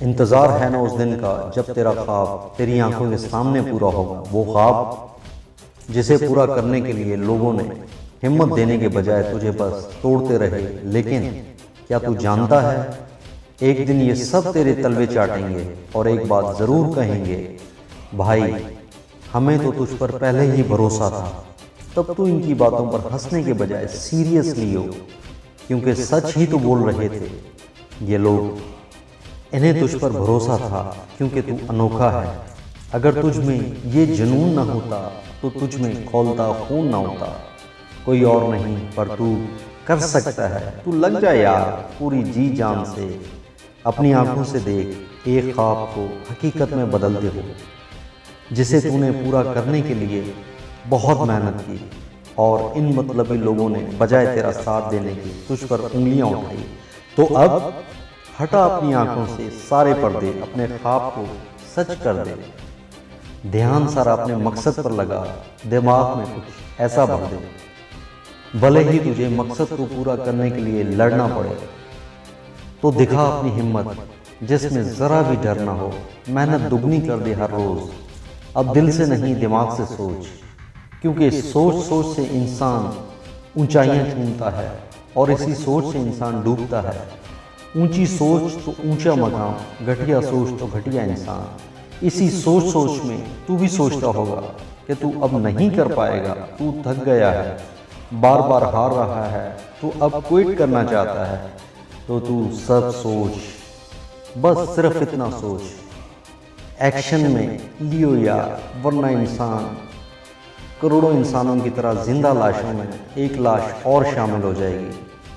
इंतज़ार है ना उस दिन का जब तेरा ख्वाब तेरी आंखों के सामने पूरा होगा। वो ख्वाब जिसे पूरा करने के लिए लोगों ने हिम्मत देने के बजाय तुझे बस तोड़ते रहे। लेकिन क्या तू जानता है, एक दिन ये सब तेरे तलवे चाटेंगे और एक बात ज़रूर कहेंगे, भाई हमें तो तुझ पर पहले ही भरोसा था। तब तू इनकी बातों पर हंसने के बजाय सीरियसली हो, क्योंकि सच ही तो बोल रहे थे ये लोग। इन्हें तुझ पर भरोसा था क्योंकि तू अनोखा है। अगर तुझ में ये जुनून न होता तो तुझ में खौलता खून न होता। कोई और नहीं पर तू कर सकता है। तू लग जा यार पूरी जी जान से। अपनी आंखों से देख एक ख्वाब को हकीकत में बदलते हो, जिसे तूने पूरा करने के लिए बहुत मेहनत की और इन मतलबी लोगों ने बजाय तेरा साथ देने की तुझ पर उंगलियां उठाई। तो अब हटा अपनी आंखों से सारे पर्दे, अपने ख्वाब को सच कर दे। ध्यान सारा अपने मकसद पर लगा, दिमाग में कुछ ऐसा भर दे। भले ही तुझे मकसद को पूरा करने के लिए लड़ना पड़े तो दिखा अपनी हिम्मत, जिसमें जरा भी डर ना हो। मेहनत दुगनी कर दे हर रोज। अब दिल से नहीं दिमाग से सोच, क्योंकि सोच सोच से इंसान ऊंचाइयां चूमता है और इसी सोच से इंसान डूबता है। ऊंची सोच तो ऊंचा मकाम, घटिया सोच तो घटिया इंसान। इसी सोच सोच में तू भी सोचता होगा कि तू अब नहीं कर पाएगा, तू थक गया है, बार बार हार रहा है, तू अब क्विट करना चाहता है। तो तू सब सोच, बस सिर्फ इतना सोच, एक्शन में लियो यार, वरना इंसान करोड़ों इंसानों की तरह जिंदा लाशों में एक लाश और शामिल हो जाएगी,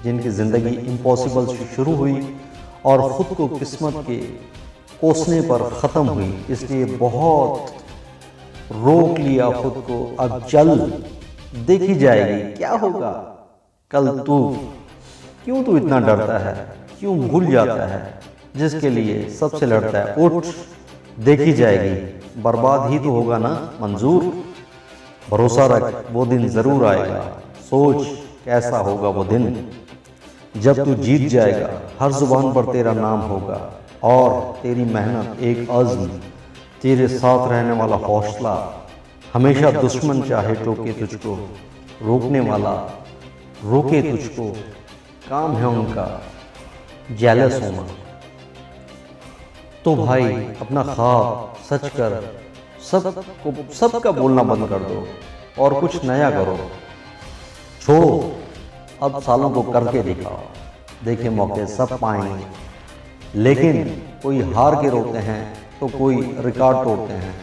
जिनकी ज़िंदगी इम्पॉसिबल से शुरू हुई और ख़ुद को किस्मत के कोसने पर ख़त्म हुई। इसलिए बहुत रोक लिया खुद को, अब चल देखी जाएगी क्या होगा कल। तू क्यों तू इतना डरता है, क्यों भूल जाता है जिसके लिए सबसे लड़ता है। उठ देखी जाएगी, बर्बाद ही तो होगा ना मंजूर। भरोसा रख वो दिन ज़रूर आएगा। सोच कैसा होगा वो दिन जब तू जीत जाएगा। हर जुबान पर तेरा नाम होगा और तेरी मेहनत एक अज़्म, तेरे साथ रहने वाला हौसला। हमेशा दुश्मन चाहे टोके तुझको, रोकने वाला रोके तुझको। काम है उनका जेलस होना। तो भाई अपना ख्वाब सच कर, सबका बोलना बंद कर दो और कुछ नया करो। छोड़ो अब सालों को करके दिखाओ, देखे मौके सब पाएंगे। लेकिन कोई हार के रोते हैं तो कोई रिकॉर्ड तोड़ते हैं।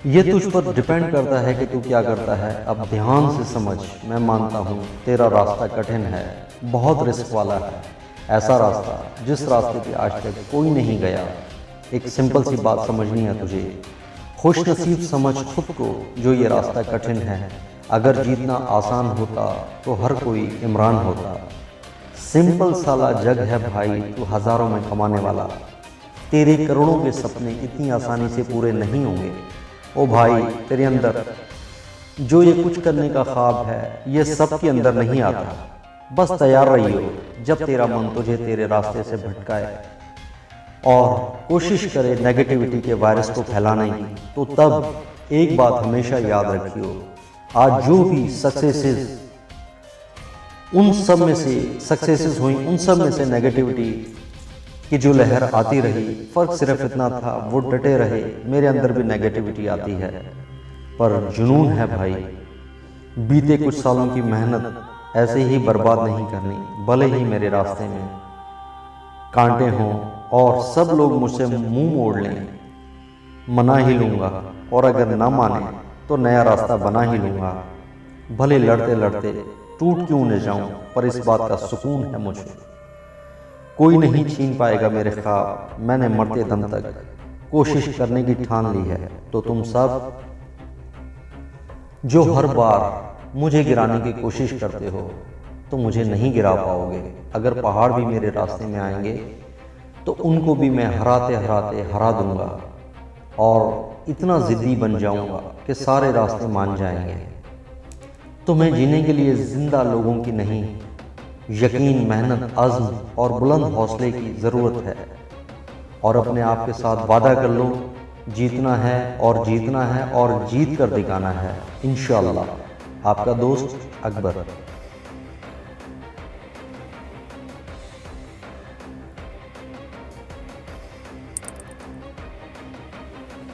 ये तुझ पर डिपेंड करता है कि तू क्या करता है। अब ध्यान से समझ, मैं मानता हूँ तेरा रास्ता कठिन है, बहुत रिस्क वाला है। ऐसा रास्ता जिस रास्ते पे आज तक कोई नहीं गया। एक सिंपल सी बात समझनी है तुझे, खुश नसीब समझ खुद को जो ये रास्ता कठिन है। अगर जीतना आसान होता तो हर कोई इमरान होता। सिंपल साला जग है भाई, तू हजारों में कमाने वाला। तेरे करोड़ों के सपने इतनी आसानी से पूरे नहीं होंगे। ओ भाई तेरे अंदर जो ये कुछ करने का ख्वाब है, ये सब के अंदर नहीं आता। बस तैयार रहियो जब तेरा मन तुझे तेरे रास्ते से भटकाए और कोशिश करे नेगेटिविटी के वायरस को फैलाने की। तो तब एक बात हमेशा याद रखियो, आज जो भी सक्सेसेस उन सब में से सक्सेसेस हुई, उन सब में से नेगेटिविटी की जो लहर आती रही, फर्क सिर्फ इतना था वो डटे रहे। मेरे अंदर भी नेगेटिविटी आती है, पर जुनून है भाई। बीते कुछ सालों की मेहनत ऐसे ही बर्बाद नहीं करनी। भले ही मेरे रास्ते में कांटे हों और सब लोग मुझसे मुंह मोड़ लें, मना ही लूंगा। और अगर ना माने तो नया रास्ता बना ही लूंगा। भले लड़ते लड़ते टूट क्यों न जाऊं, पर इस बात का सुकून है मुझे, कोई नहीं छीन पाएगा मेरे ख्वाब। मैंने मरते दम तक कोशिश करने की ठान ली है। तो तुम सब जो हर बार मुझे गिराने की कोशिश करते हो, तो मुझे नहीं गिरा पाओगे। अगर पहाड़ भी मेरे रास्ते में आएंगे तो उनको भी मैं हराते हराते हरा दूंगा और इतना जिद्दी बन जाऊंगा कि सारे रास्ते मान जाएंगे। तुम्हें जीने के लिए जिंदा लोगों की नहीं, यकीन, मेहनत, अज़्म और बुलंद हौसले की ज़रूरत है। और अपने आप के साथ वादा कर लो, जीतना है और जीतना है और जीत कर दिखाना है इंशाअल्लाह। आपका दोस्त अकबर।